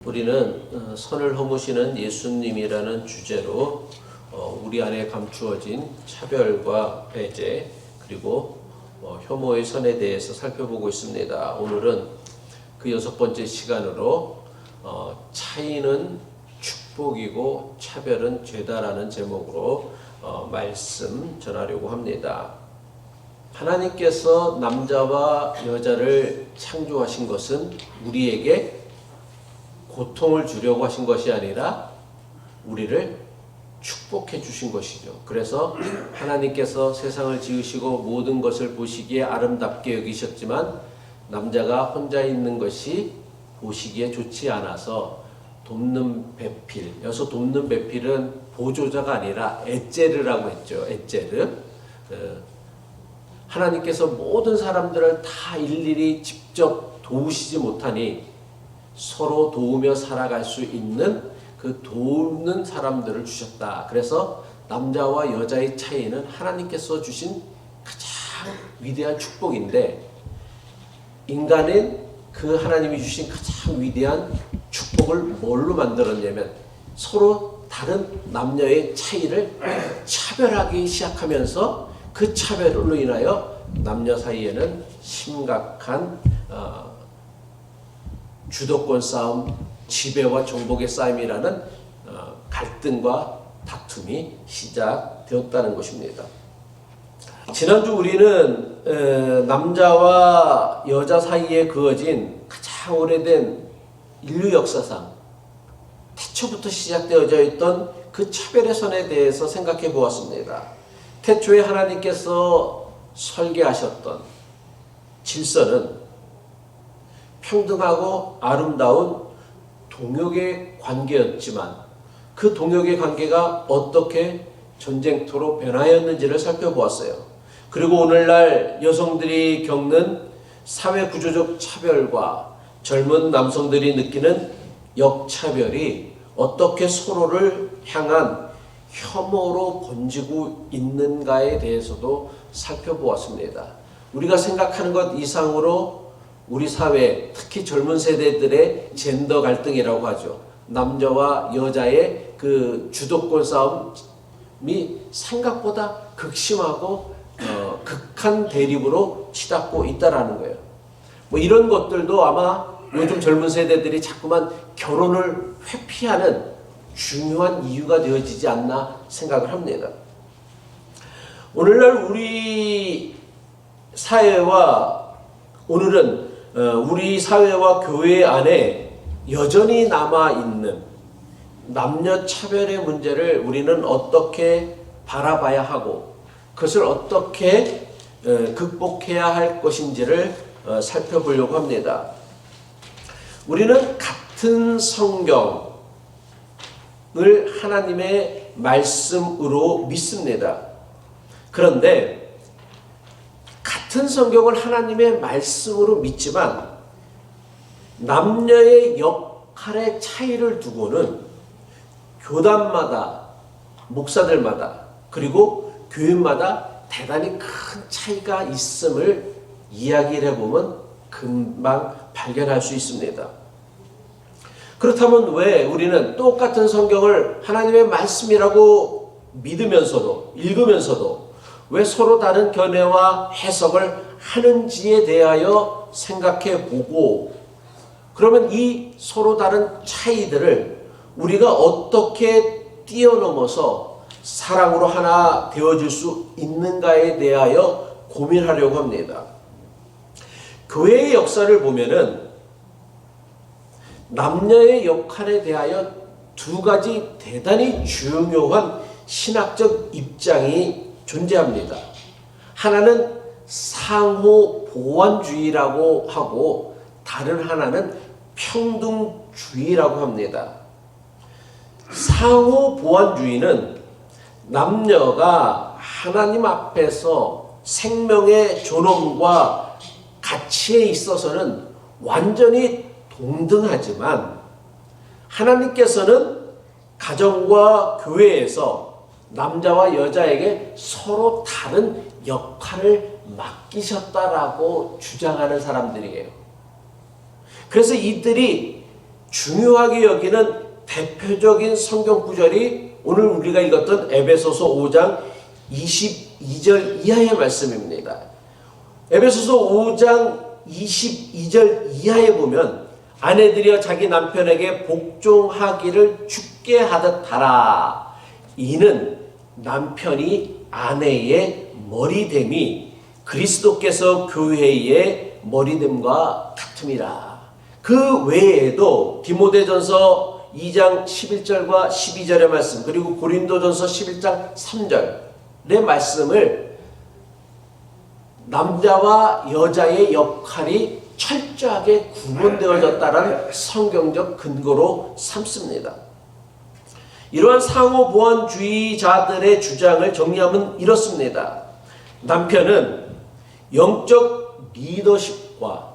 우리는 선을 허무시는 예수님이라는 주제로 우리 안에 감추어진 차별과 배제 그리고 혐오의 선에 대해서 살펴보고 있습니다. 오늘은 그 6번째 시간으로 차이는 축복이고 차별은 죄다라는 제목으로 말씀 전하려고 합니다. 하나님께서 남자와 여자를 창조하신 것은 우리에게 고통을 주려고 하신 것이 아니라 우리를 축복해 주신 것이죠. 그래서 하나님께서 세상을 지으시고 모든 것을 보시기에 아름답게 여기셨지만 남자가 혼자 있는 것이 보시기에 좋지 않아서 돕는 배필, 여기서 돕는 배필은 보조자가 아니라 엣제르라고 했죠. 엣제르. 하나님께서 모든 사람들을 다 일일이 직접 도우시지 못하니 서로 도우며 살아갈 수 있는 그 돕는 사람들을 주셨다. 그래서 남자와 여자의 차이는 하나님께서 주신 가장 위대한 축복인데, 인간은 그 하나님이 주신 가장 위대한 축복을 뭘로 만들었냐면 서로 다른 남녀의 차이를 차별하기 시작하면서 그 차별로 인하여 남녀 사이에는 심각한 주도권 싸움, 지배와 정복의 싸움이라는 갈등과 다툼이 시작되었다는 것입니다. 지난주 우리는 남자와 여자 사이에 그어진 가장 오래된 인류 역사상 태초부터 시작되어져 있던 그 차별의 선에 대해서 생각해 보았습니다. 태초에 하나님께서 설계하셨던 질서는 평등하고 아름다운 동역의 관계였지만 그 동역의 관계가 어떻게 전쟁터로 변화했는지를 살펴보았어요. 그리고 오늘날 여성들이 겪는 사회 구조적 차별과 젊은 남성들이 느끼는 역차별이 어떻게 서로를 향한 혐오로 번지고 있는가에 대해서도 살펴보았습니다. 우리가 생각하는 것 이상으로 우리 사회, 특히 젊은 세대들의 젠더 갈등이라고 하죠. 남자와 여자의 그 주도권 싸움이 생각보다 극심하고 극한 대립으로 치닫고 있다라는 거예요. 뭐 이런 것들도 아마 요즘 젊은 세대들이 자꾸만 결혼을 회피하는 중요한 이유가 되어지지 않나 생각을 합니다. 오늘날 우리 사회와 오늘은 우리 사회와 교회 안에 여전히 남아있는 남녀 차별의 문제를 우리는 어떻게 바라봐야 하고 그것을 어떻게 극복해야 할 것인지를 살펴보려고 합니다. 우리는 같은 성경을 하나님의 말씀으로 믿습니다. 그런데 같은 성경을 하나님의 말씀으로 믿지만 남녀의 역할의 차이를 두고는 교단마다, 목사들마다, 그리고 교인마다 대단히 큰 차이가 있음을 이야기를 해보면 금방 발견할 수 있습니다. 그렇다면 왜 우리는 똑같은 성경을 하나님의 말씀이라고 믿으면서도, 읽으면서도 왜 서로 다른 견해와 해석을 하는지에 대하여 생각해 보고, 그러면 이 서로 다른 차이들을 우리가 어떻게 뛰어넘어서 사랑으로 하나 되어줄 수 있는가에 대하여 고민하려고 합니다. 교회의 역사를 보면은 남녀의 역할에 대하여 두 가지 대단히 중요한 신학적 입장이 존재합니다. 하나는 상호 보완주의라고 하고 다른 하나는 평등주의라고 합니다. 상호 보완주의는 남녀가 하나님 앞에서 생명의 존엄과 가치에 있어서는 완전히 동등하지만 하나님께서는 가정과 교회에서 남자와 여자에게 서로 다른 역할을 맡기셨다라고 주장하는 사람들이에요. 그래서 이들이 중요하게 여기는 대표적인 성경 구절이 오늘 우리가 읽었던 에베소서 5장 22절 이하의 말씀입니다. 에베소서 5장 22절 이하에 보면 아내들이여 자기 남편에게 복종하기를 주께 하듯 하라. 이는 남편이 아내의 머리됨이 그리스도께서 교회의 머리됨과 같음이라. 그 외에도 디모데전서 2장 11절과 12절의 말씀, 그리고 고린도전서 11장 3절의 말씀을 남자와 여자의 역할이 철저하게 구분되어졌다는 성경적 근거로 삼습니다. 이러한 상호보완주의자들의 주장을 정리하면 이렇습니다. 남편은 영적 리더십과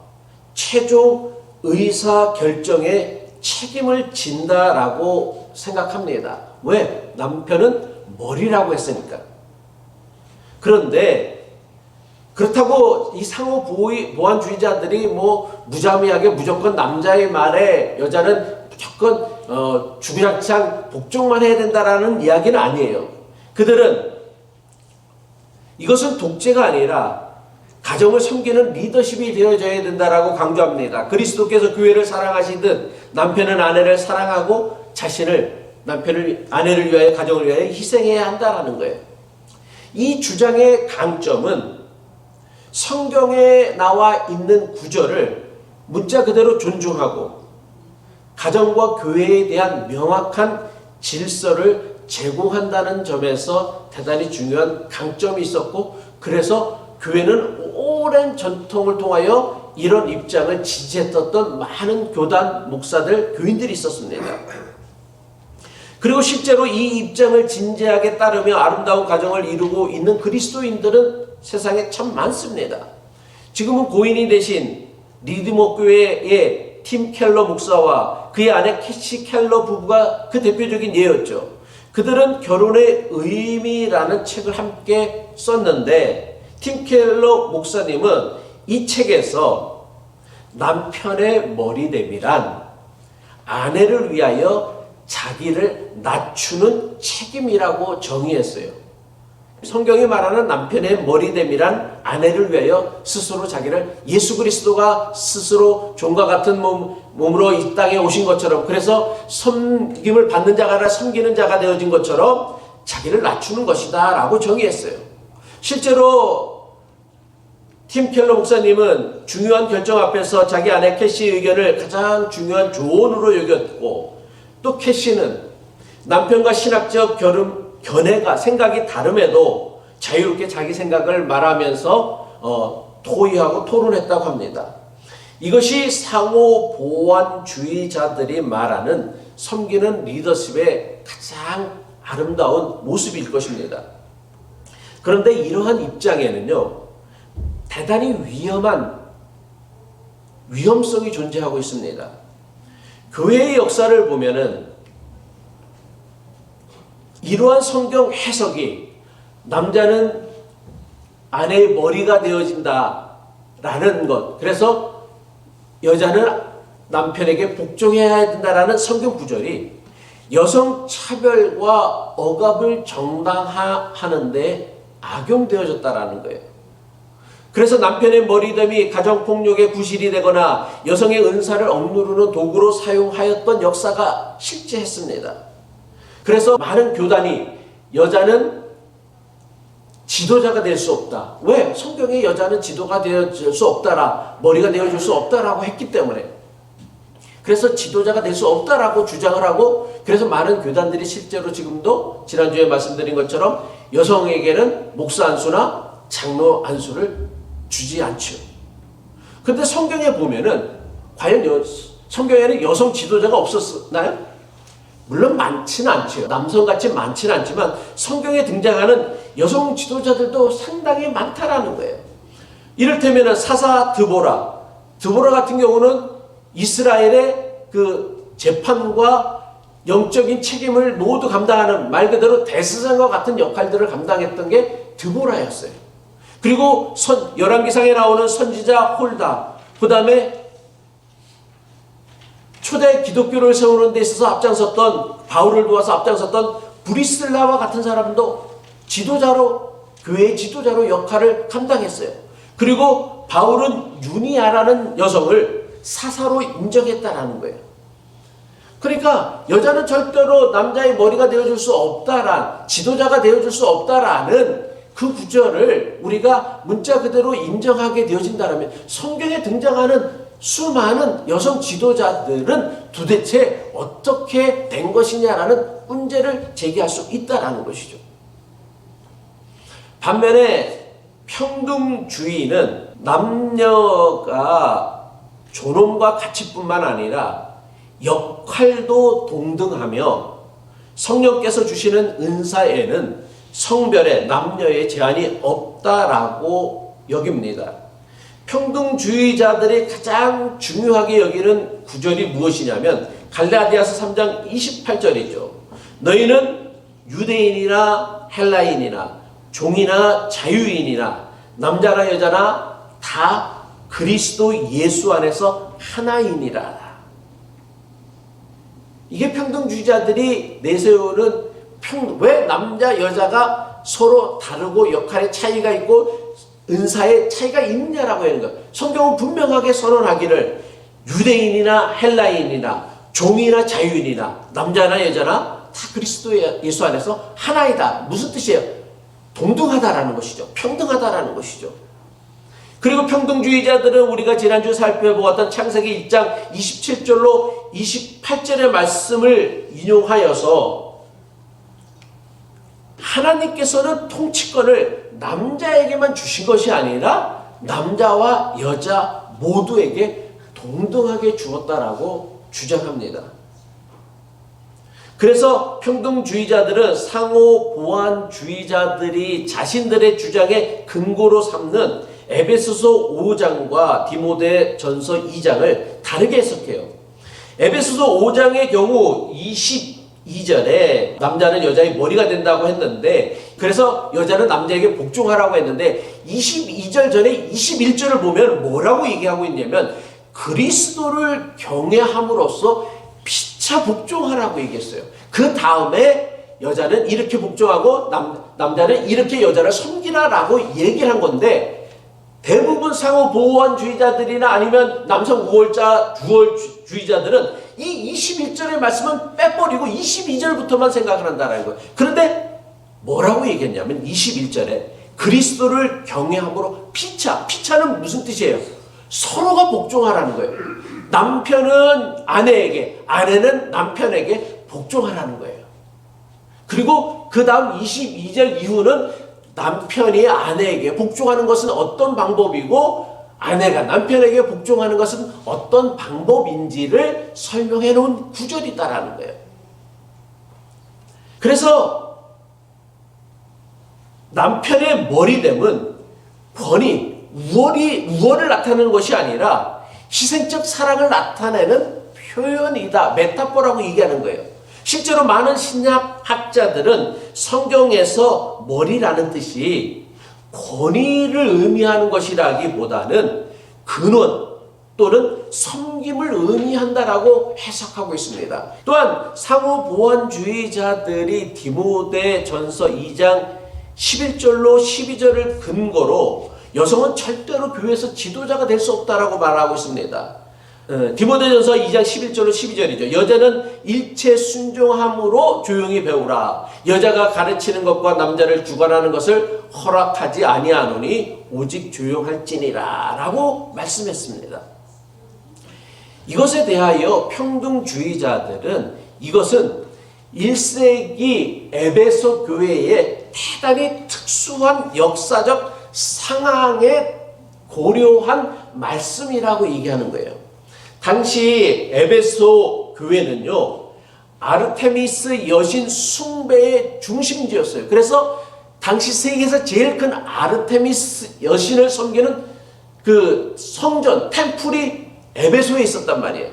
최종 의사결정에 책임을 진다라고 생각합니다. 왜? 남편은 머리라고 했으니까. 그런데 그렇다고 이 상호보완주의자들이 무자비하게 무조건 남자의 말에 여자는 무조건 주구장창 복종만 해야 된다라는 이야기는 아니에요. 그들은 이것은 독재가 아니라 가정을 섬기는 리더십이 되어져야 된다라고 강조합니다. 그리스도께서 교회를 사랑하시듯 남편은 아내를 사랑하고 아내를 위하여 가정을 위하여 희생해야 한다라는 거예요. 이 주장의 강점은 성경에 나와 있는 구절을 문자 그대로 존중하고 가정과 교회에 대한 명확한 질서를 제공한다는 점에서 대단히 중요한 강점이 있었고, 그래서 교회는 오랜 전통을 통하여 이런 입장을 지지했던 많은 교단, 목사들, 교인들이 있었습니다. 그리고 실제로 이 입장을 진지하게 따르며 아름다운 가정을 이루고 있는 그리스도인들은 세상에 참 많습니다. 지금은 고인이 되신 리드모 교회의 팀 켈러 목사와 그의 아내 캐시 켈러 부부가 그 대표적인 예였죠. 그들은 결혼의 의미라는 책을 함께 썼는데, 팀 켈러 목사님은 이 책에서 남편의 머리됨이란 아내를 위하여 자기를 낮추는 책임이라고 정의했어요. 성경이 말하는 남편의 머리됨이란 아내를 위하여 스스로 자기를, 예수 그리스도가 스스로 종과 같은 몸으로 이 땅에 오신 것처럼, 그래서 섬김을 받는 자가 아니라 섬기는 자가 되어진 것처럼 자기를 낮추는 것이다 라고 정의했어요. 실제로 팀 켈러 목사님은 중요한 결정 앞에서 자기 아내 캐시의 의견을 가장 중요한 조언으로 여겼고, 또 캐시는 남편과 신학적 견해가 생각이 다름에도 자유롭게 자기 생각을 말하면서 토의하고 토론했다고 합니다. 이것이 상호보완주의자들이 말하는 섬기는 리더십의 가장 아름다운 모습일 것입니다. 그런데 이러한 입장에는요, 대단히 위험성이 존재하고 있습니다. 교회의 역사를 보면은 이러한 성경 해석이 남자는 아내의 머리가 되어진다라는 것, 그래서 여자는 남편에게 복종해야 된다라는 성경 구절이 여성 차별과 억압을 정당화하는 데 악용되어졌다라는 거예요. 그래서 남편의 머리됨이 가정폭력의 구실이 되거나 여성의 은사를 억누르는 도구로 사용하였던 역사가 실제했습니다. 그래서 많은 교단이 여자는 지도자가 될 수 없다. 왜? 성경에 여자는 지도가 되어줄 수 없다라, 머리가 되어줄 수 없다라고 했기 때문에. 그래서 지도자가 될 수 없다라고 주장을 하고, 그래서 많은 교단들이 실제로 지금도 지난주에 말씀드린 것처럼 여성에게는 목사 안수나 장로 안수를 주지 않죠. 그런데 성경에 보면은 과연 성경에는 여성 지도자가 없었나요? 물론 많지는 않죠. 남성같이 많지는 않지만 성경에 등장하는 여성 지도자들도 상당히 많다라는 거예요. 이를테면 사사 드보라 같은 경우는 이스라엘의 그 재판과 영적인 책임을 모두 감당하는, 말 그대로 대스장과 같은 역할들을 감당했던 게 드보라였어요. 그리고 열왕기상에 나오는 선지자 홀다, 그 다음에 초대 기독교를 세우는 데 있어서 앞장섰던, 바울을 도와서 앞장섰던 브리슬라와 같은 사람도 지도자로, 교회의 지도자로 역할을 감당했어요. 그리고 바울은 유니아라는 여성을 사사로 인정했다라는 거예요. 그러니까 여자는 절대로 남자의 머리가 되어줄 수 없다란, 지도자가 되어줄 수 없다라는 그 구절을 우리가 문자 그대로 인정하게 되어진다면, 성경에 등장하는 수많은 여성 지도자들은 도대체 어떻게 된 것이냐라는 문제를 제기할 수 있다라는 것이죠. 반면에 평등주의는 남녀가 존엄과 가치뿐만 아니라 역할도 동등하며 성령께서 주시는 은사에는 성별의, 남녀의 제한이 없다라고 여깁니다. 평등주의자들이 가장 중요하게 여기는 구절이 무엇이냐면 갈라디아서 3장 28절이죠. 너희는 유대인이나 헬라인이나 종이나 자유인이나 남자나 여자나 다 그리스도 예수 안에서 하나이니라. 이게 평등주의자들이 내세우는 왜 남자 여자가 서로 다르고 역할의 차이가 있고 은사의 차이가 있냐라고 하는 것. 성경은 분명하게 선언하기를 유대인이나 헬라인이나 종이나 자유인이나 남자나 여자나 다 그리스도 예수 안에서 하나이다. 무슨 뜻이에요? 동등하다라는 것이죠. 평등하다라는 것이죠. 그리고 평등주의자들은 우리가 지난주 살펴보았던 창세기 1장 27절로 28절의 말씀을 인용하여서 하나님께서는 통치권을 남자에게만 주신 것이 아니라 남자와 여자 모두에게 동등하게 주었다라고 주장합니다. 그래서 평등주의자들은 상호 보완주의자들이 자신들의 주장의 근거로 삼는 에베소서 5장과 디모데전서 2장을 다르게 해석해요. 에베소서 5장의 경우 22절에 남자는 여자의 머리가 된다고 했는데, 그래서 여자는 남자에게 복종하라고 했는데 22절 전에 21절을 보면 뭐라고 얘기하고 있냐면 그리스도를 경외함으로써 피차 복종하라고 얘기했어요. 그 다음에 여자는 이렇게 복종하고 남자는 이렇게 여자를 섬기라라고 얘기를 한 건데, 대부분 상호 보완주의자들이나 아니면 남성 우월주의자들은 이 21절의 말씀은 빼버리고 22절부터만 생각을 한다는 거예요. 그런데 뭐라고 얘기했냐면 21절에 그리스도를 경외함으로 피차는 무슨 뜻이에요? 서로가 복종하라는 거예요. 남편은 아내에게, 아내는 남편에게 복종하라는 거예요. 그리고 그 다음 22절 이후는 남편이 아내에게 복종하는 것은 어떤 방법이고 아내가 남편에게 복종하는 것은 어떤 방법인지를 설명해 놓은 구절이다라는 거예요. 그래서 남편의 머리됨은 권위, 우월을 나타내는 것이 아니라 희생적 사랑을 나타내는 표현이다, 메타포라고 얘기하는 거예요. 실제로 많은 신약 학자들은 성경에서 머리라는 뜻이 권위를 의미하는 것이라기보다는 근원 또는 섬김을 의미한다라고 해석하고 있습니다. 또한 상호 보완주의자들이 디모데전서 2장 11절로 12절을 근거로 여성은 절대로 교회에서 지도자가 될 수 없다라고 말하고 있습니다. 디모데전서 2장 11절로 12절이죠. 여자는 일체 순종함으로 조용히 배우라. 여자가 가르치는 것과 남자를 주관하는 것을 허락하지 아니하노니 오직 조용할지니라 라고 말씀했습니다. 이것에 대하여 평등주의자들은 이것은 1세기 에베소 교회의 대단히 특수한 역사적 상황에 고려한 말씀이라고 얘기하는 거예요. 당시 에베소 교회는요, 아르테미스 여신 숭배의 중심지였어요. 그래서 당시 세계에서 제일 큰 아르테미스 여신을 섬기는 그 성전, 템플이 에베소에 있었단 말이에요.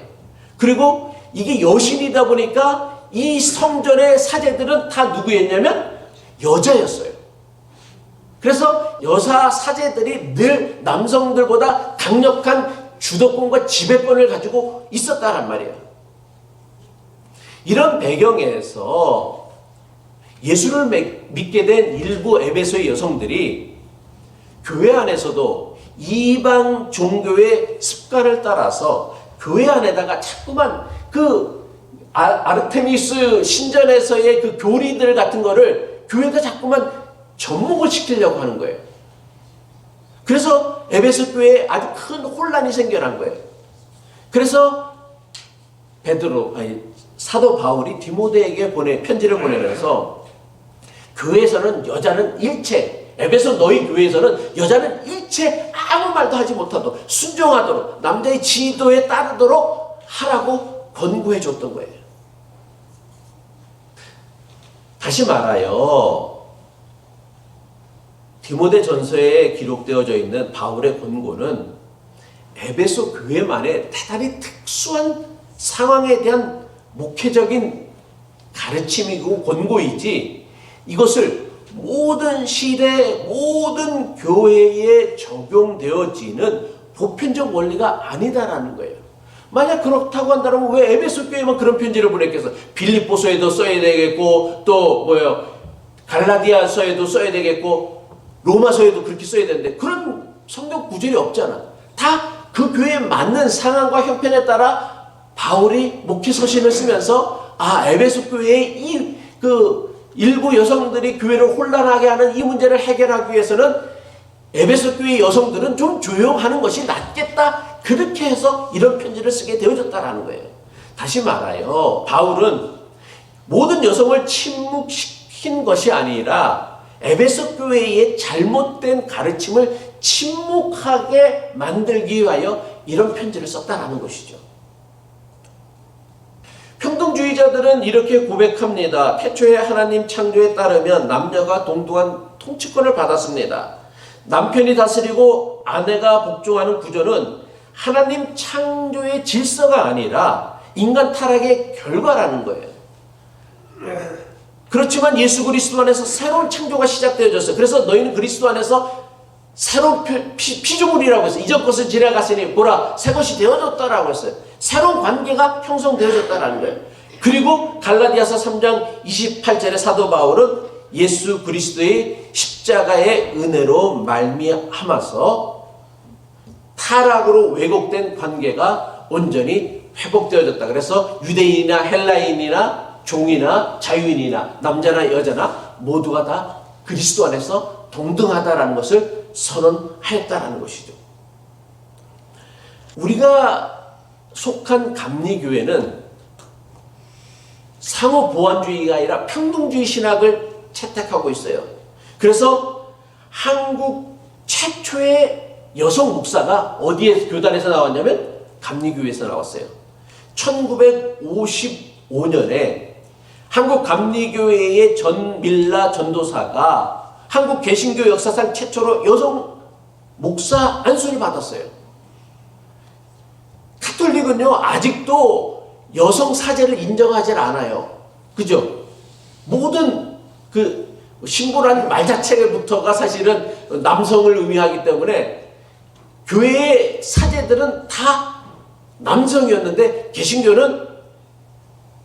그리고 이게 여신이다 보니까 이 성전의 사제들은 다 누구였냐면 여자였어요. 그래서 여사 사제들이 늘 남성들보다 강력한 주도권과 지배권을 가지고 있었다란 말이에요. 이런 배경에서 예수를 믿게 된 일부 에베소의 여성들이 교회 안에서도 이방 종교의 습관을 따라서 교회 안에다가 자꾸만 그 아르테미스 신전에서의 그 교리들 같은 거를 교회가 자꾸만 접목을 시키려고 하는 거예요. 그래서 에베소 교회에 아주 큰 혼란이 생겨난 거예요. 그래서 사도 바울이 디모데에게 편지를 보내면서 교회에서는 여자는 일체, 에베소 너희 교회에서는 여자는 일체 아무 말도 하지 못하도록 순종하도록 남자의 지도에 따르도록 하라고 권고해 줬던 거예요. 다시 말하여 디모데 전서에 기록되어져 있는 바울의 권고는 에베소 교회만의 대단히 특수한 상황에 대한 목회적인 가르침이고 권고이지 이것을 모든 시대 모든 교회에 적용되어지는 보편적 원리가 아니다라는 거예요. 만약 그렇다고 한다면 왜 에베소 교회만 그런 편지를 보냈겠어? 빌립보서에도 써야 되겠고 또 갈라디아서에도 써야 되겠고 로마서에도 그렇게 써야 되는데 그런 성경 구절이 없잖아. 다 그 교회에 맞는 상황과 형편에 따라 바울이 목회 서신을 쓰면서 에베소 교회의 일부 여성들이 교회를 혼란하게 하는 이 문제를 해결하기 위해서는 에베소 교회 여성들은 좀 조용하는 것이 낫겠다. 그렇게 해서 이런 편지를 쓰게 되어졌다라는 거예요. 다시 말하여 바울은 모든 여성을 침묵시킨 것이 아니라 에베소 교회의 잘못된 가르침을 침묵하게 만들기 위하여 이런 편지를 썼다라는 것이죠. 평등주의자들은 이렇게 고백합니다. 태초에 하나님 창조에 따르면 남녀가 동등한 통치권을 받았습니다. 남편이 다스리고 아내가 복종하는 구조는 하나님 창조의 질서가 아니라 인간 타락의 결과라는 거예요. 그렇지만 예수 그리스도 안에서 새로운 창조가 시작되어졌어요. 그래서 너희는 그리스도 안에서 새로운 피조물이라고 했어요. 이전 것은 지나갔으니 보라 새 것이 되어졌다라고 했어요. 새로운 관계가 형성되어졌다라는 거예요. 그리고 갈라디아서 3장 28절에 사도 바울은 예수 그리스도의 십자가의 은혜로 말미암아서 타락으로 왜곡된 관계가 온전히 회복되어졌다. 그래서 유대인이나 헬라인이나 종이나 자유인이나 남자나 여자나 모두가 다 그리스도 안에서 동등하다라는 것을 선언하였다라는 것이죠. 우리가 속한 감리교회는 상호보완주의가 아니라 평등주의 신학을 채택하고 있어요. 그래서 한국 최초의 여성 목사가 어디에 교단에서 나왔냐면 감리교회에서 나왔어요. 1955년에 한국 감리교회의 전밀라 전도사가 한국 개신교 역사상 최초로 여성 목사 안수를 받았어요. 가톨릭은요 아직도 여성 사제를 인정하지 않아요. 그죠? 모든 신부라는 말 자체부터가 사실은 남성을 의미하기 때문에 교회의 사제들은 다 남성이었는데 개신교는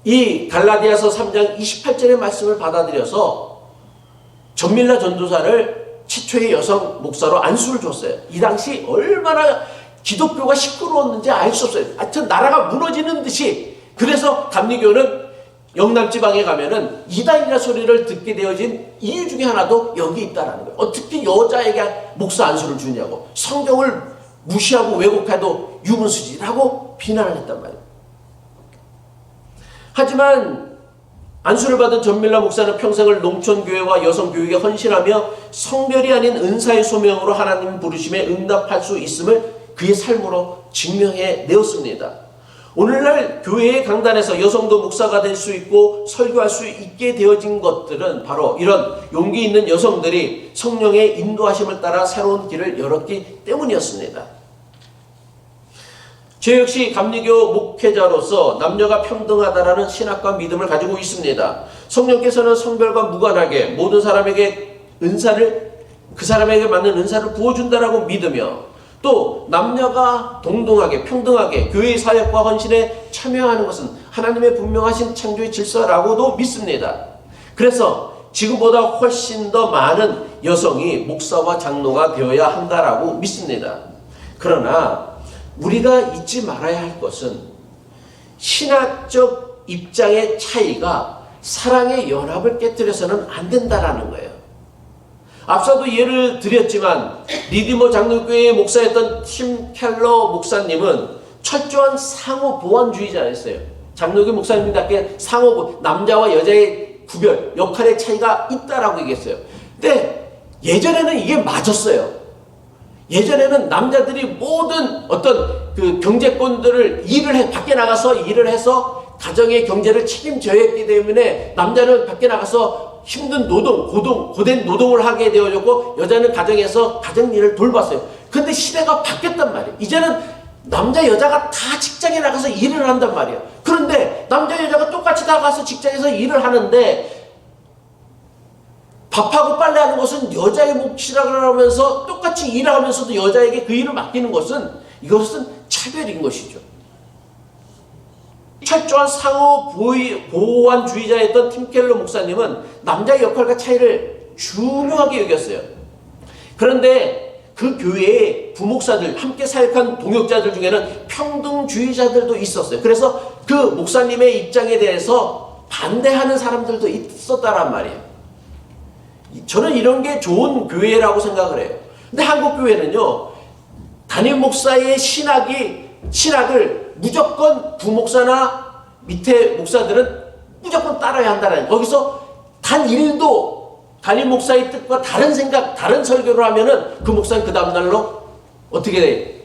이 갈라디아서 3장 28절의 말씀을 받아들여서 전밀라 전도사를 최초의 여성 목사로 안수를 줬어요. 이 당시 얼마나 기독교가 시끄러웠는지 알 수 없어요. 하여튼 나라가 무너지는 듯이. 그래서 감리교는 영남지방에 가면은 이단이라 소리를 듣게 되어진 이유 중에 하나도 여기 있다라는 거예요. 어떻게 여자에게 목사 안수를 주냐고. 성경을 무시하고 왜곡해도 유문수지라고 비난을 했단 말이에요. 하지만 안수를 받은 전밀라 목사는 평생을 농촌교회와 여성교육에 헌신하며 성별이 아닌 은사의 소명으로 하나님 부르심에 응답할 수 있음을 그의 삶으로 증명해 내었습니다. 오늘날 교회의 강단에서 여성도 목사가 될 수 있고 설교할 수 있게 되어진 것들은 바로 이런 용기 있는 여성들이 성령의 인도하심을 따라 새로운 길을 열었기 때문이었습니다. 저 역시 감리교 목회자로서 남녀가 평등하다라는 신학과 믿음을 가지고 있습니다. 성령께서는 성별과 무관하게 모든 사람에게 은사를 그 사람에게 맞는 은사를 부어준다라고 믿으며 또 남녀가 동등하게 평등하게 교회의 사역과 헌신에 참여하는 것은 하나님의 분명하신 창조의 질서라고도 믿습니다. 그래서 지금보다 훨씬 더 많은 여성이 목사와 장로가 되어야 한다라고 믿습니다. 그러나 우리가 잊지 말아야 할 것은 신학적 입장의 차이가 사랑의 연합을 깨뜨려서는 안 된다라는 거예요. 앞서도 예를 드렸지만 리디머 장로교회의 목사였던 팀 켈러 목사님은 철저한 상호 보완주의자였어요. 장로교 목사님답게 남자와 여자의 구별, 역할의 차이가 있다라고 얘기했어요. 근데 예전에는 이게 맞았어요. 예전에는 남자들이 모든 어떤 그 경제권들을 밖에 나가서 일을 해서 가정의 경제를 책임져야 했기 때문에 남자는 밖에 나가서 힘든 고된 노동을 하게 되어졌고 여자는 가정에서 가정일을 돌봤어요. 근데 시대가 바뀌었단 말이에요. 이제는 남자 여자가 다 직장에 나가서 일을 한단 말이에요. 그런데 남자 여자가 똑같이 나가서 직장에서 일을 하는데 밥하고 빨래하는 것은 여자의 몫이라 그러면서 똑같이 일을 하면서도 여자에게 그 일을 맡기는 것은 이것은 차별인 것이죠. 철저한 상호 보완주의자였던 팀 켈러 목사님은 남자의 역할과 차이를 중요하게 여겼어요. 그런데 그 교회의 부목사들, 함께 사역한 동역자들 중에는 평등주의자들도 있었어요. 그래서 그 목사님의 입장에 대해서 반대하는 사람들도 있었다란 말이에요. 저는 이런 게 좋은 교회라고 생각을 해요. 근데 한국 교회는요, 담임 목사의 신학을 무조건 부목사나 밑에 목사들은 무조건 따라야 한다는 거예요. 거기서 단 1도 담임 목사의 뜻과 다른 생각, 다른 설교를 하면은 그 목사는 그 다음날로 어떻게 돼?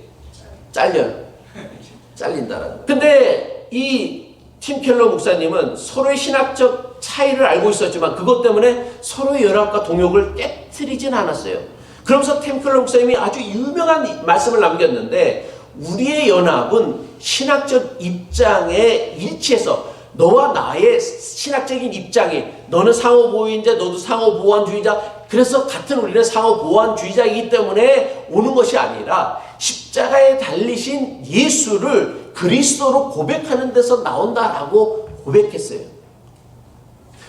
잘린다라는. 근데 이 팀 켈러 목사님은 서로의 신학적 차이를 알고 있었지만 그것 때문에 서로의 연합과 동역을 깨트리진 않았어요. 그러면서 팀 켈러 목사님이 아주 유명한 말씀을 남겼는데 우리의 연합은 신학적 입장에 일치해서 너와 나의 신학적인 입장이 너는 상호보호인자 너도 상호보완주의자 그래서 같은 우리는 상호보완주의자이기 때문에 오는 것이 아니라 십자가에 달리신 예수를 그리스도로 고백하는 데서 나온다라고 고백했어요.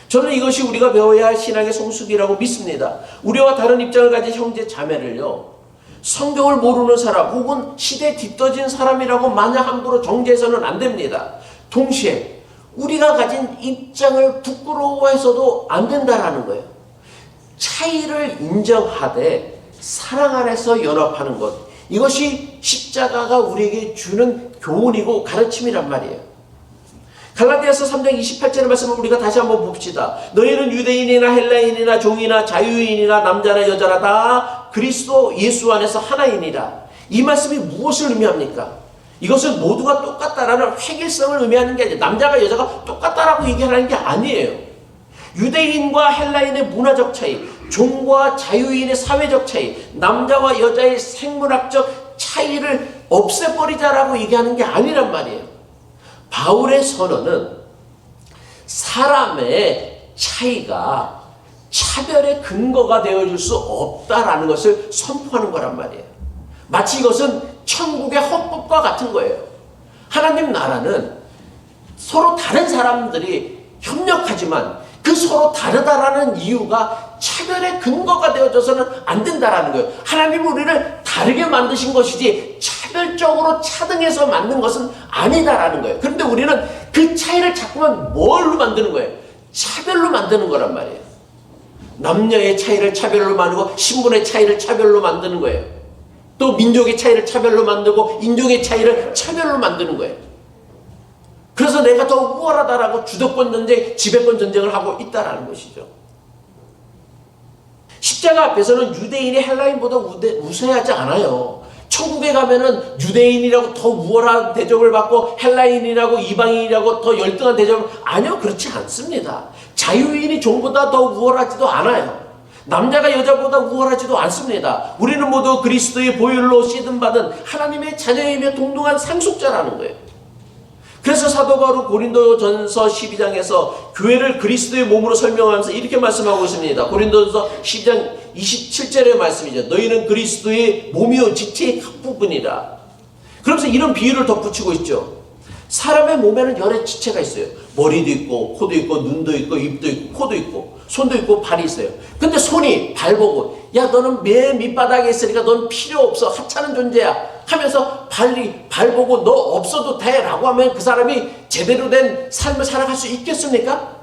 저는 이것이 우리가 배워야 할 신학의 성숙이라고 믿습니다. 우리와 다른 입장을 가진 형제 자매를요, 성경을 모르는 사람 혹은 시대에 뒤떨어진 사람이라고 마냥 함부로 정죄해서는 안 됩니다. 동시에 우리가 가진 입장을 부끄러워해서도 안 된다라는 거예요. 차이를 인정하되 사랑 안에서 연합하는 것, 이것이 십자가가 우리에게 주는 교훈이고 가르침이란 말이에요. 갈라디아서 3장 28절의 말씀을 우리가 다시 한번 봅시다. 너희는 유대인이나 헬라인이나 종이나 자유인이나 남자나 여자나 다 그리스도 예수 안에서 하나이니라. 이 말씀이 무엇을 의미합니까? 이것은 모두가 똑같다라는 획일성을 의미하는 게 아니에요. 남자가 여자가 똑같다라고 얘기하는 게 아니에요. 유대인과 헬라인의 문화적 차이, 종과 자유인의 사회적 차이, 남자와 여자의 생물학적 차이를 없애버리자라고 얘기하는 게 아니란 말이에요. 바울의 선언은 사람의 차이가 차별의 근거가 되어줄 수 없다라는 것을 선포하는 거란 말이에요. 마치 이것은 천국의 헌법과 같은 거예요. 하나님 나라는 서로 다른 사람들이 협력하지만 그 서로 다르다라는 이유가 차별의 근거가 되어져서는 안 된다라는 거예요. 하나님은 우리를 다르게 만드신 것이지 차별적으로 차등해서 만든 것은 아니다라는 거예요. 그런데 우리는 그 차이를 자꾸만 뭘로 만드는 거예요? 차별로 만드는 거란 말이에요. 남녀의 차이를 차별로 만들고 신분의 차이를 차별로 만드는 거예요. 또 민족의 차이를 차별로 만들고 인종의 차이를 차별로 만드는 거예요. 그래서 내가 더 우월하다라고 주도권 전쟁, 지배권 전쟁을 하고 있다라는 것이죠. 십자가 앞에서는 유대인이 헬라인보다 우세하지 않아요. 천국에 가면은 유대인이라고 더 우월한 대접을 받고 헬라인이라고 이방인이라고 더 열등한 대접을, 아니요, 그렇지 않습니다. 자유인이 종보다 더 우월하지도 않아요. 남자가 여자보다 우월하지도 않습니다. 우리는 모두 그리스도의 보혈로 씻음받은 하나님의 자녀이며 동등한 상속자라는 거예요. 그래서 그래서 사도 바울은 고린도전서 12장에서 교회를 그리스도의 몸으로 설명하면서 이렇게 말씀하고 있습니다. 고린도전서 12장 27절의 말씀이죠. 너희는 그리스도의 몸이요 지체의 각 부분이라. 그러면서 이런 비유를 덧붙이고 있죠. 사람의 몸에는 여러 지체가 있어요. 머리도 있고 코도 있고 눈도 있고 입도 있고 코도 있고 손도 있고 발이 있어요. 근데 손이 발 보고 야 너는 맨 밑바닥에 있으니까 넌 필요 없어 하찮은 존재야 하면서 발 보고 너 없어도 돼 라고 하면 그 사람이 제대로 된 삶을 살아갈 수 있겠습니까?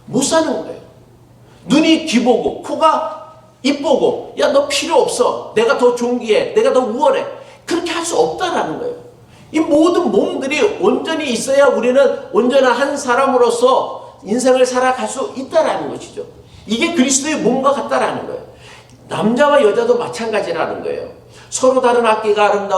못 사는 거예요. 눈이 귀 보고 코가 입 보고 야 너 필요 없어 내가 더 존귀해 내가 더 우월해 그렇게 할 수 없다라는 거예요. 이 모든 몸들이 온전히 있어야 우리는 온전한 한 사람으로서 인생을 살아갈 수 있다라는 것이죠. 이게 그리스도의 몸과 같다라는 거예요. 남자와 여자도 마찬가지라는 거예요. 서로 다른 악기가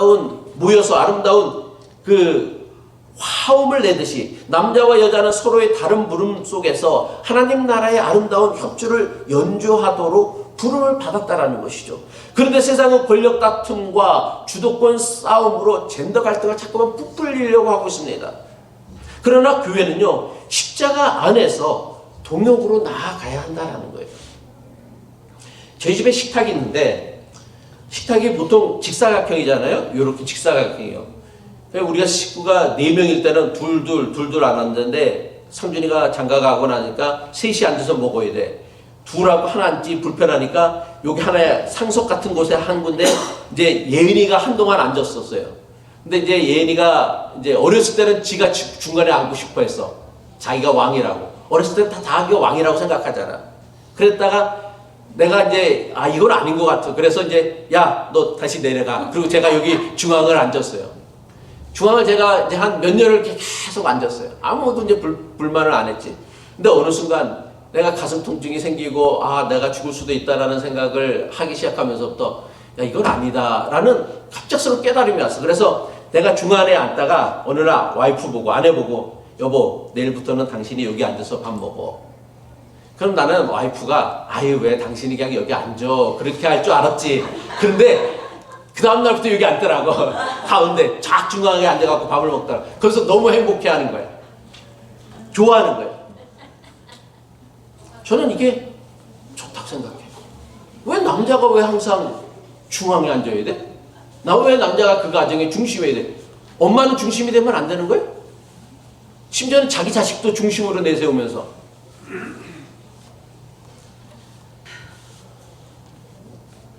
모여서 아름다운 그 화음을 내듯이 남자와 여자는 서로의 다른 부름 속에서 하나님 나라의 아름다운 협주를 연주하도록 부름을 받았다라는 것이죠. 그런데 세상은 권력 다툼과 주도권 싸움으로 젠더 갈등을 자꾸만 부풀리려고 하고 있습니다. 그러나 교회는요, 십자가 안에서 동역으로 나아가야 한다는 거예요. 저희 집에 식탁이 있는데 식탁이 보통 직사각형이잖아요. 이렇게 직사각형이요. 우리가 식구가 4명일 때는 둘 안 앉는데 상준이가 장가가고 나니까 셋이 앉아서 먹어야 돼. 둘하고 하나 앉기 불편하니까 여기 하나의 상석 같은 곳에 한 군데 이제 예은이가 한동안 앉았었어요. 근데 이제 예은이가 이제 어렸을 때는 지가 중간에 앉고 싶어 했어. 자기가 왕이라고. 어렸을 때는 다 자기가 왕이라고 생각하잖아. 그랬다가 내가 이제 이건 아닌 것 같아. 그래서 이제 야 너 다시 내려가. 그리고 제가 여기 중앙을 앉았어요. 중앙을 제가 이제 한 몇 년을 계속 앉았어요. 아무것도 이제 불만을 안 했지. 근데 어느 순간 내가 가슴 통증이 생기고 내가 죽을 수도 있다라는 생각을 하기 시작하면서부터 야 이건 아니다라는 갑작스러운 깨달음이 왔어. 그래서 내가 중앙에 앉다가 어느 날 와이프 보고 아내 보고 여보 내일부터는 당신이 여기 앉아서 밥 먹어. 그럼 나는 와이프가 아유 왜 당신이 그냥 여기 앉아 그렇게 할 줄 알았지. 그런데 그 다음날부터 여기 앉더라고. 가운데 쫙 중앙에 앉아갖고 밥을 먹더라고. 그래서 너무 행복해하는 거야. 좋아하는 거야. 저는 이게 좋다고 생각해요. 왜 남자가 왜 항상 중앙에 앉아야 돼? 나 왜 남자가 그 가정의 중심이 돼? 엄마는 중심이 되면 안 되는 거예요? 심지어는 자기 자식도 중심으로 내세우면서.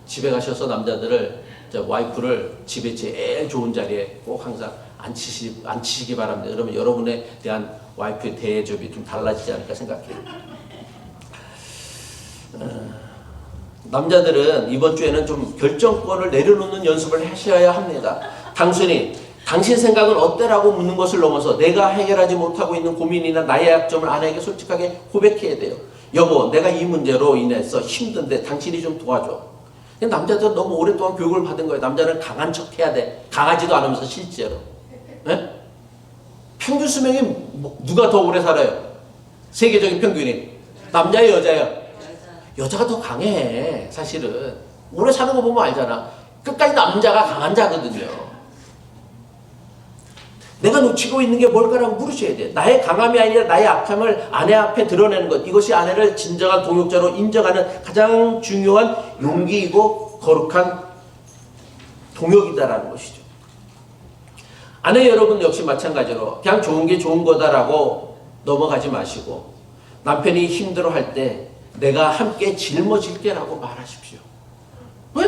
집에 가셔서 남자들을 와이프를 집에 제일 좋은 자리에 꼭 항상 앉히시기 바랍니다. 그러면 여러분에 대한 와이프의 대접이 좀 달라지지 않을까 생각해요. 남자들은 이번 주에는 좀 결정권을 내려놓는 연습을 하셔야 합니다. 단순히 당신 생각은 어때라고 묻는 것을 넘어서 내가 해결하지 못하고 있는 고민이나 나의 약점을 아내에게 솔직하게 고백해야 돼요. 여보, 내가 이 문제로 인해서 힘든데 당신이 좀 도와줘. 남자들은 너무 오랫동안 교육을 받은 거예요. 남자는 강한 척 해야 돼. 강하지도 않으면서 실제로. 네? 평균 수명이 누가 더 오래 살아요? 세계적인 평균이. 남자예요, 여자예요? 여자가 더 강해. 사실은. 오래 사는 거 보면 알잖아. 끝까지 남자가 강한 자거든요. 내가 놓치고 있는 게 뭘까라고 물으셔야 돼. 나의 강함이 아니라 나의 악함을 아내 앞에 드러내는 것. 이것이 아내를 진정한 동역자로 인정하는 가장 중요한 용기이고 거룩한 동역이다라는 것이죠. 아내 여러분 역시 마찬가지로 그냥 좋은 게 좋은 거다라고 넘어가지 마시고 남편이 힘들어할 때 내가 함께 짊어질게 라고 말하십시오. 왜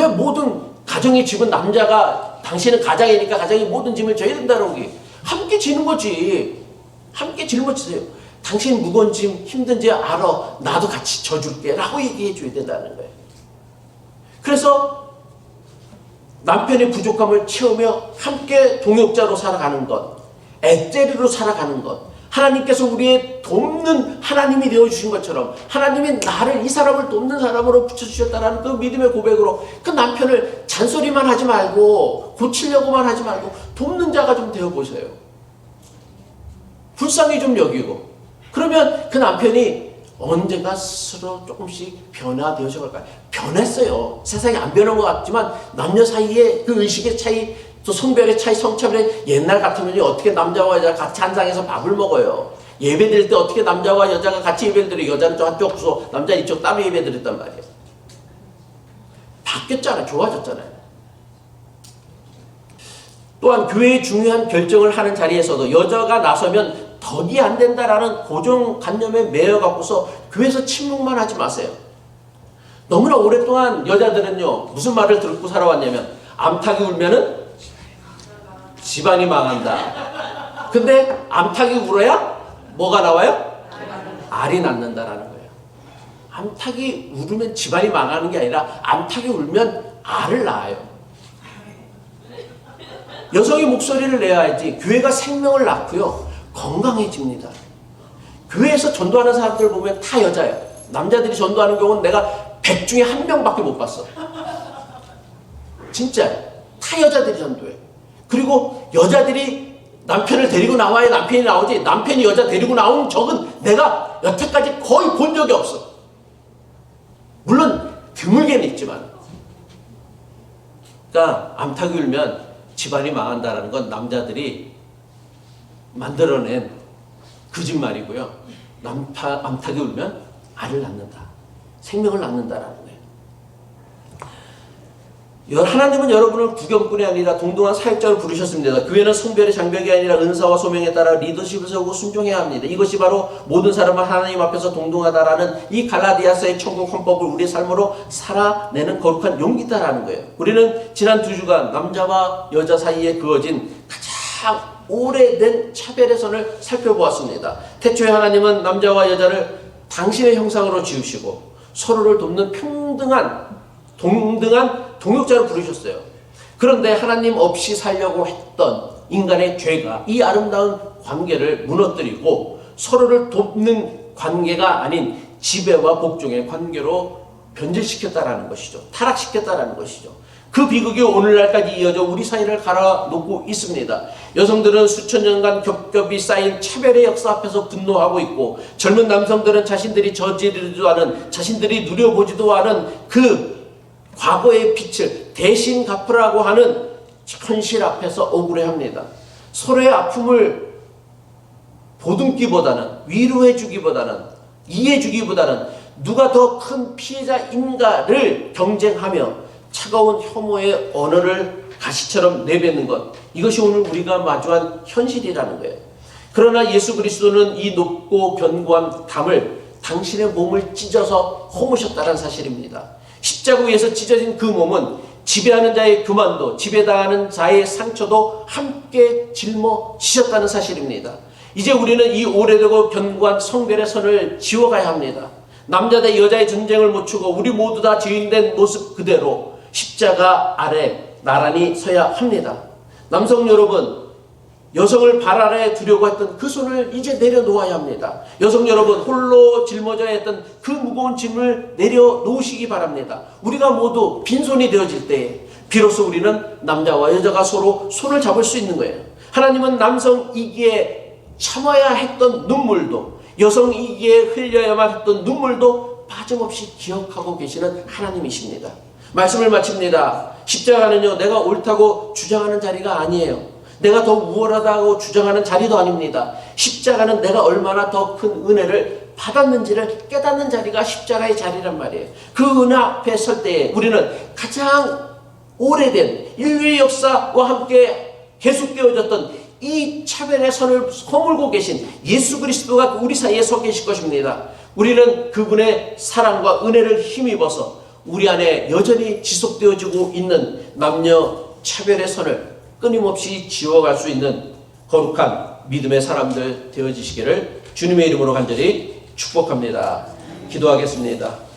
모든 가정의 집은 남자가 당신은 가장이니까 가장이 모든 짐을 져야 된다는 게 함께 지는 거지. 함께 짊어지세요. 당신 무거운 짐 힘든지 알아. 나도 같이 져줄게 라고 얘기해 줘야 된다는 거예요. 그래서 남편의 부족함을 채우며 함께 동역자로 살아가는 것, 엣제리로 살아가는 것, 하나님께서 우리의 돕는 하나님이 되어주신 것처럼 하나님이 나를 이 사람을 돕는 사람으로 붙여주셨다는 그 믿음의 고백으로 그 남편을 잔소리만 하지 말고 고치려고만 하지 말고 돕는 자가 좀 되어보세요. 불쌍히 좀 여기고 그러면 그 남편이 언젠가 스스로 조금씩 변화되어져 갈까요? 변했어요. 세상이 안 변한 것 같지만 남녀 사이의 그 의식의 차이 또 성별의 차이, 성차별의 옛날 같으면 어떻게 남자와 여자가 같이 한 상에서 밥을 먹어요. 예배드릴 때 어떻게 남자와 여자가 같이 예배를 드려요. 여자는 저 한쪽 서 남자 이쪽 따로 예배 드렸단 말이에요. 바뀌었잖아요. 좋아졌잖아요. 또한 교회의 중요한 결정을 하는 자리에서도 여자가 나서면 덕이 안 된다라는 고정관념에 매여갖고서 교회에서 침묵만 하지 마세요. 너무나 오랫동안 여자들은요, 무슨 말을 듣고 살아왔냐면, 암탉이 울면은 집안이 망한다. 근데 암탉이 울어야 뭐가 나와요? 알이 낳는다라는 거예요. 암탉이 울으면 집안이 망하는 게 아니라 암탉이 울면 알을 낳아요. 여성이 목소리를 내야지 교회가 생명을 낳고요, 건강해집니다. 교회에서 전도하는 사람들 보면 다 여자예요. 남자들이 전도하는 경우는 내가 100 중에 1명밖에 못 봤어. 진짜 다 여자들이 전도해. 그리고 여자들이 남편을 데리고 나와야 남편이 나오지, 남편이 여자 데리고 나온 적은 내가 여태까지 거의 본 적이 없어. 물론 드물게는 있지만. 그러니까 암탉이 울면 집안이 망한다는 건 남자들이 만들어낸 거짓말이고요. 암탉이 울면 알을 낳는다. 생명을 낳는다라는 거예요. 하나님은 여러분을 구경꾼이 아니라 동등한 사역자로 부르셨습니다. 교회는 성별의 장벽이 아니라 은사와 소명에 따라 리더십을 세우고 순종해야 합니다. 이것이 바로 모든 사람은 하나님 앞에서 동등하다라는 이 갈라디아서의 천국 헌법을 우리의 삶으로 살아내는 거룩한 용기다라는 거예요. 우리는 지난 2주간 남자와 여자 사이에 그어진 가장 오래된 차별의 선을 살펴보았습니다. 태초에 하나님은 남자와 여자를 당신의 형상으로 지으시고 서로를 돕는 동등한 동역자로 부르셨어요. 그런데 하나님 없이 살려고 했던 인간의 죄가 이 아름다운 관계를 무너뜨리고 서로를 돕는 관계가 아닌 지배와 복종의 관계로 변질시켰다라는 것이죠. 타락시켰다라는 것이죠. 그 비극이 오늘날까지 이어져 우리 사회를 갈아놓고 있습니다. 여성들은 수천 년간 겹겹이 쌓인 차별의 역사 앞에서 분노하고 있고, 젊은 남성들은 자신들이 저지르지도 않은, 자신들이 누려보지도 않은 그 과거의 빛을 대신 갚으라고 하는 현실 앞에서 억울해합니다. 서로의 아픔을 보듬기보다는, 위로해주기보다는, 이해해주기보다는 누가 더 큰 피해자인가를 경쟁하며 차가운 혐오의 언어를 가시처럼 내뱉는 것, 이것이 오늘 우리가 마주한 현실이라는 거예요. 그러나 예수 그리스도는 이 높고 견고한 담을 당신의 몸을 찢어서 허무셨다는 사실입니다. 십자가 위에서 찢어진 그 몸은 지배하는 자의 교만도, 지배당하는 자의 상처도 함께 짊어지셨다는 사실입니다. 이제 우리는 이 오래되고 견고한 성별의 선을 지워가야 합니다. 남자 대 여자의 전쟁을 멈추고 우리 모두 다 죄인된 모습 그대로 십자가 아래 나란히 서야 합니다. 남성 여러분, 여성을 발 아래 두려고 했던 그 손을 이제 내려놓아야 합니다. 여성 여러분, 홀로 짊어져야 했던 그 무거운 짐을 내려놓으시기 바랍니다. 우리가 모두 빈손이 되어질 때에 비로소 우리는 남자와 여자가 서로 손을 잡을 수 있는 거예요. 하나님은 남성이기에 참아야 했던 눈물도, 여성이기에 흘려야만 했던 눈물도 빠짐없이 기억하고 계시는 하나님이십니다. 말씀을 마칩니다. 십자가는요, 내가 옳다고 주장하는 자리가 아니에요. 내가 더 우월하다고 주장하는 자리도 아닙니다. 십자가는 내가 얼마나 더 큰 은혜를 받았는지를 깨닫는 자리가 십자가의 자리란 말이에요. 그 은혜 앞에 설 때에 우리는 가장 오래된 인류의 역사와 함께 계속되어졌던 이 차별의 선을 허물고 계신 예수 그리스도가 우리 사이에 서 계실 것입니다. 우리는 그분의 사랑과 은혜를 힘입어서 우리 안에 여전히 지속되어지고 있는 남녀 차별의 선을 끊임없이 지워갈 수 있는 거룩한 믿음의 사람들 되어지시기를 주님의 이름으로 간절히 축복합니다. 기도하겠습니다.